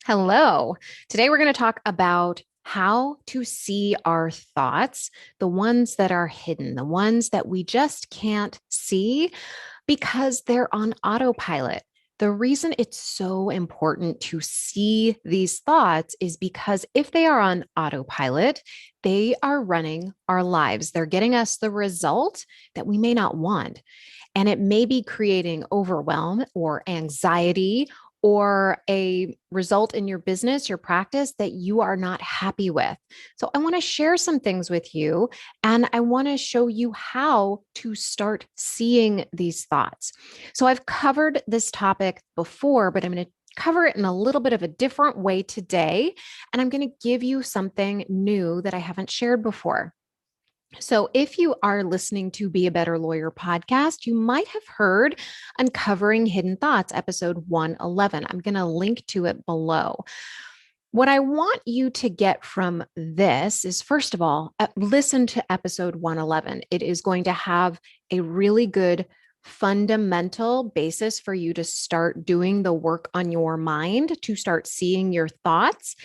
Hello. Today we're going to talk about how to see our thoughts, the ones that are hidden, the ones that we just can't see because they're on autopilot. The reason it's so important to see these thoughts is because if they are on autopilot, they are running our lives. They're getting us the result that we may not want. And it may be creating overwhelm or anxiety or a result in your business, your practice that you are not happy with. So, I want to share some things with you and I want to show you how to start seeing these thoughts. So, I've covered this topic before, but I'm going to cover it in a little bit of a different way today. And I'm going to give you something new that I haven't shared before. So, if you are listening to Be a Better Lawyer podcast, you might have heard Uncovering Hidden Thoughts, episode 111. I'm going to link to it below. What I want you to get from this is, first of all, listen to episode 111. It is going to have a really good fundamental basis for you to start doing the work on your mind, to start seeing your thoughts,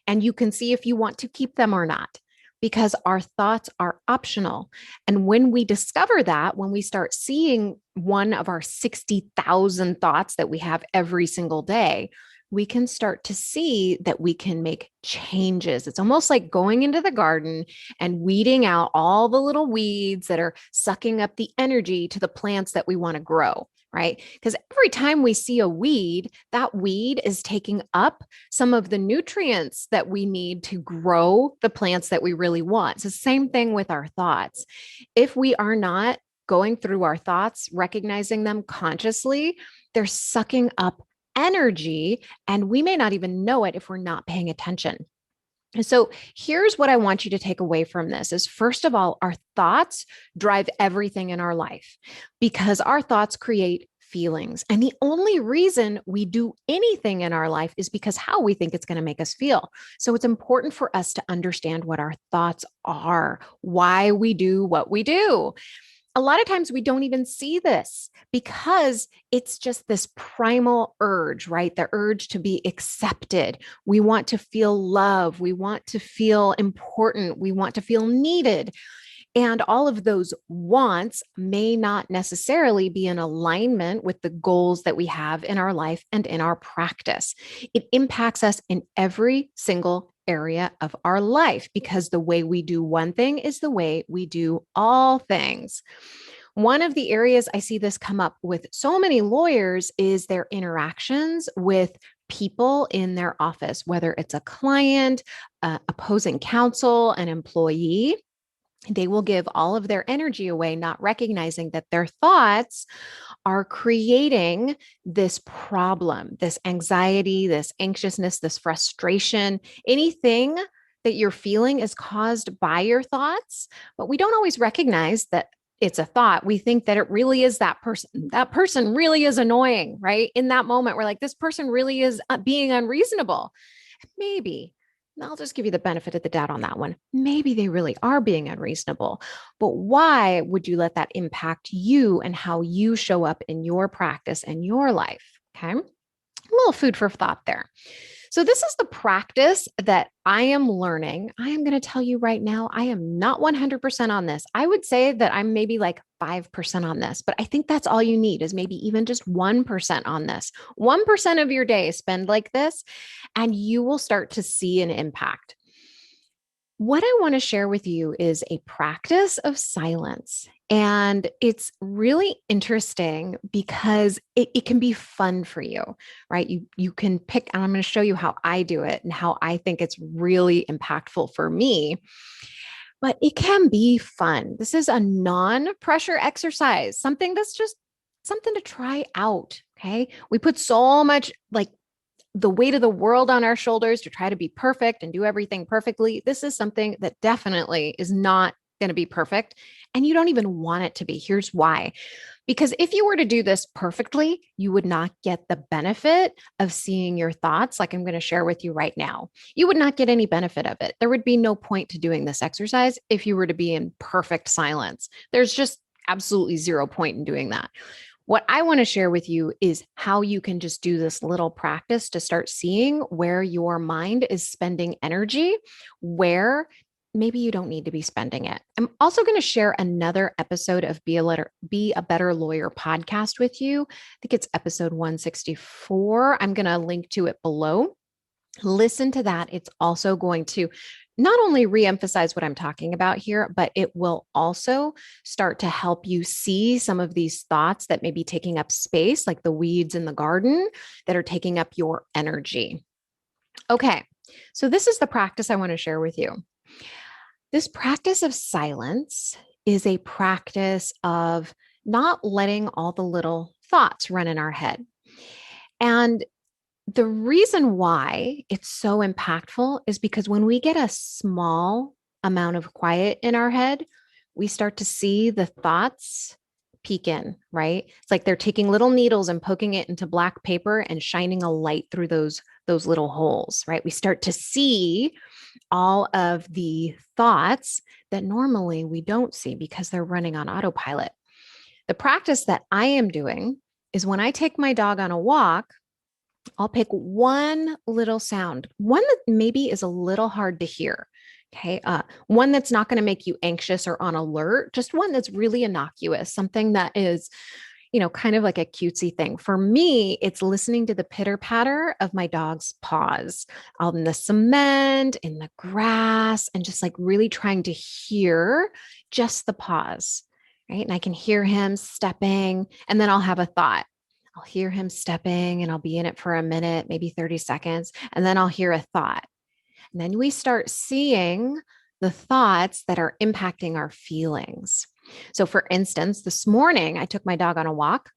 and you can see if you want to keep them or not, because our thoughts are optional. And when we discover that, when we start seeing one of our 60,000 thoughts that we have every single day, we can start to see that we can make changes. It's almost like going into the garden and weeding out all the little weeds that are sucking up the energy to the plants that we want to grow. Right? Because every time we see a weed, that weed is taking up some of the nutrients that we need to grow the plants that we really want. It's the same thing with our thoughts. If we are not going through our thoughts, recognizing them consciously, they're sucking up energy, and we may not even know it if we're not paying attention. And so here's what I want you to take away from this is, first of all, our thoughts drive everything in our life because our thoughts create feelings. And the only reason we do anything in our life is because how we think it's going to make us feel. So it's important for us to understand what our thoughts are, why we do what we do. A lot of times we don't even see this because it's just this primal urge, right? The urge to be accepted. We want to feel love. We want to feel important. We want to feel needed. And all of those wants may not necessarily be in alignment with the goals that we have in our life and in our practice. It impacts us in every single area of our life because the way we do one thing is the way we do all things. One of the areas I see this come up with so many lawyers is their interactions with people in their office, whether it's a client, opposing counsel, an employee. They will give all of their energy away, not recognizing that their thoughts are creating this problem, this anxiety, this anxiousness, this frustration. Anything that you're feeling is caused by your thoughts, but we don't always recognize that it's a thought. We think that it really is that person. That person really is annoying, right? In that moment, we're like, this person really is being unreasonable. Maybe. I'll just give you the benefit of the doubt on that one. Maybe they really are being unreasonable, but why would you let that impact you and how you show up in your practice and your life? Okay. A little food for thought there. So, this is the practice that I am learning. I am going to tell you right now, I am not 100% on this. I would say that I'm maybe like 5% on this, but I think that's all you need is maybe even just 1% on this. 1% of your day spend like this, and you will start to see an impact. What I want to share with you is a practice of silence. And it's really interesting because it can be fun for you, right? You can pick, and I'm going to show you how I do it and how I think it's really impactful for me. But it can be fun. This is a non-pressure exercise, something that's just something to try out. Okay. We put so much like the weight of the world on our shoulders to try to be perfect and do everything perfectly. This is something that definitely is not going to be perfect. And you don't even want it to be. Here's why. Because if you were to do this perfectly, you would not get the benefit of seeing your thoughts, like I'm going to share with you right now. You would not get any benefit of it. There would be no point to doing this exercise if you were to be in perfect silence. There's just absolutely zero point in doing that. What I want to share with you is how you can just do this little practice to start seeing where your mind is spending energy, where maybe you don't need to be spending it. I'm also going to share another episode of Be a Better Lawyer podcast with you. I think it's episode 164. I'm going to link to it below. Listen to that. It's also going to not only reemphasize what I'm talking about here, but it will also start to help you see some of these thoughts that may be taking up space, like the weeds in the garden that are taking up your energy. Okay, so this is the practice I want to share with you. This practice of silence is a practice of not letting all the little thoughts run in our head. And the reason why it's so impactful is because when we get a small amount of quiet in our head, we start to see the thoughts peek in, right? It's like they're taking little needles and poking it into black paper and shining a light through those little holes, right? We start to see all of the thoughts that normally we don't see because they're running on autopilot. The practice that I am doing is when I take my dog on a walk, I'll pick one little sound, one that maybe is a little hard to hear. Okay. One that's not going to make you anxious or on alert, just one that's really innocuous, something that is, kind of like a cutesy thing. For me, it's listening to the pitter patter of my dog's paws on the cement, in the grass, and just like really trying to hear just the paws. Right. And I can hear him stepping, and then I'll have a thought. I'll hear him stepping and I'll be in it for a minute, maybe 30 seconds, and then I'll hear a thought. And then we start seeing the thoughts that are impacting our feelings. So, for instance, this morning I took my dog on a walk.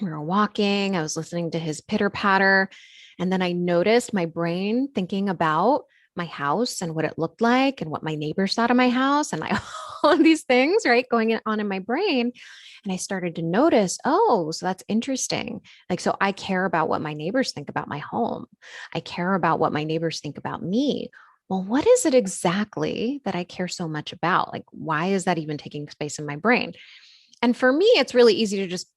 We were walking, I was listening to his pitter patter, and then I noticed my brain thinking about my house and what it looked like and what my neighbors thought of my house and all of these things, right, going on in my brain. And I started to notice, oh, so that's interesting. Like, so I care about what my neighbors think about my home. I care about what my neighbors think about me. Well, what is it exactly that I care so much about? Like, why is that even taking space in my brain? And for me, it's really easy to just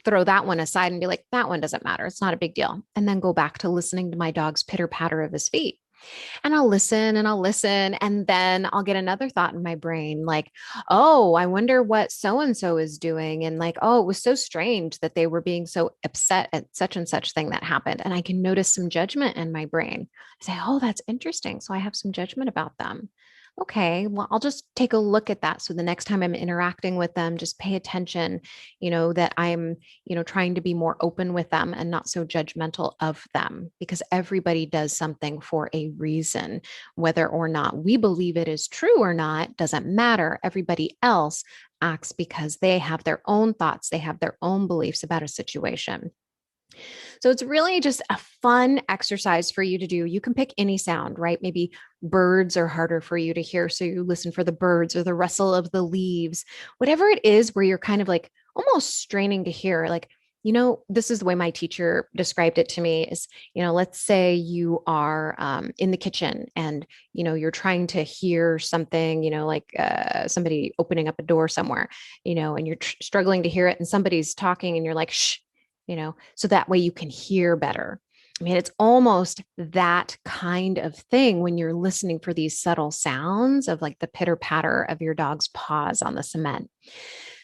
throw that one aside and be like, that one doesn't matter. It's not a big deal. And then go back to listening to my dog's pitter patter of his feet. And I'll listen and I'll listen. And then I'll get another thought in my brain like, oh, I wonder what so and so is doing. And like, oh, it was so strange that they were being so upset at such and such thing that happened. And I can notice some judgment in my brain. I say, oh, that's interesting. So I have some judgment about them. Okay, well, I'll just take a look at that. So the next time I'm interacting with them, just pay attention, that I'm, trying to be more open with them and not so judgmental of them because everybody does something for a reason. Whether or not we believe it is true or not doesn't matter. Everybody else acts because they have their own thoughts, they have their own beliefs about a situation. So it's really just a fun exercise for you to do. You can pick any sound, right? Maybe birds are harder for you to hear. So you listen for the birds or the rustle of the leaves, whatever it is where you're kind of like almost straining to hear. Like, this is the way my teacher described it to me is, let's say you are in the kitchen and, you're trying to hear something, like somebody opening up a door somewhere, and you're struggling to hear it and somebody's talking and you're like, shh, so that way you can hear better. I mean, it's almost that kind of thing when you're listening for these subtle sounds of like the pitter patter of your dog's paws on the cement.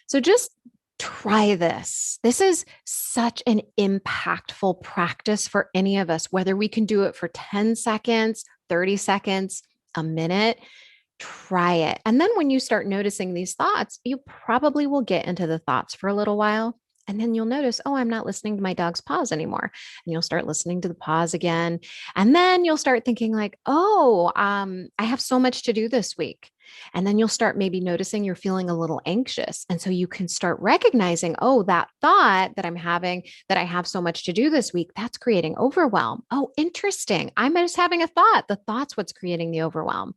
So just try this. This is such an impactful practice for any of us, whether we can do it for 10 seconds, 30 seconds, a minute. Try it. And then when you start noticing these thoughts, you probably will get into the thoughts for a little while. And then you'll notice, oh, I'm not listening to my dog's paws anymore. And you'll start listening to the paws again. And then you'll start thinking like, oh, I have so much to do this week. And then you'll start maybe noticing you're feeling a little anxious. And so you can start recognizing, oh, that thought that I'm having that I have so much to do this week, that's creating overwhelm. Oh, interesting. I'm just having a thought. The thought's what's creating the overwhelm.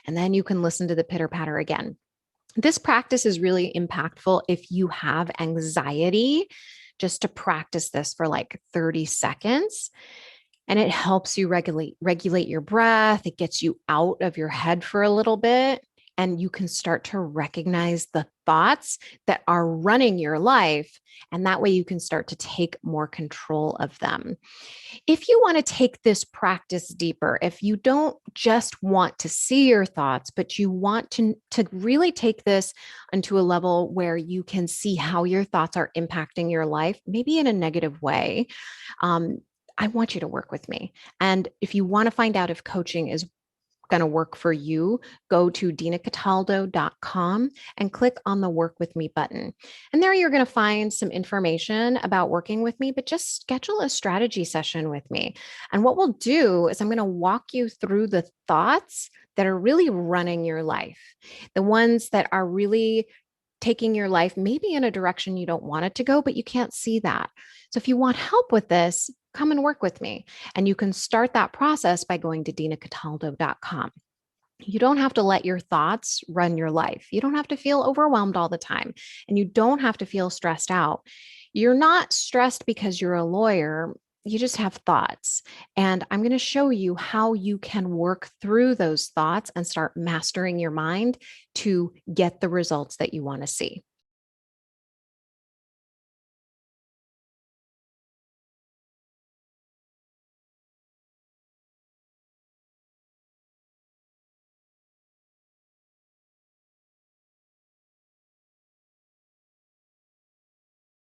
And then you can listen to the pitter patter again. This practice is really impactful if you have anxiety, just to practice this for like 30 seconds. And it helps you regulate your breath. It gets you out of your head for a little bit. And you can start to recognize the thoughts that are running your life. And that way you can start to take more control of them. If you want to take this practice deeper, if you don't just want to see your thoughts, but you want to really take this into a level where you can see how your thoughts are impacting your life, maybe in a negative way, um, I want you to work with me. And if you want to find out if coaching is going to work for you, go to dinacataldo.com and click on the work with me button. And there you're going to find some information about working with me, but just schedule a strategy session with me. And what we'll do is I'm going to walk you through the thoughts that are really running your life, the ones that are really taking your life maybe in a direction you don't want it to go, but you can't see that. So if you want help with this, come and work with me. And you can start that process by going to dinacataldo.com. You don't have to let your thoughts run your life. You don't have to feel overwhelmed all the time, and you don't have to feel stressed out. You're not stressed because you're a lawyer. You just have thoughts. And I'm going to show you how you can work through those thoughts and start mastering your mind to get the results that you want to see.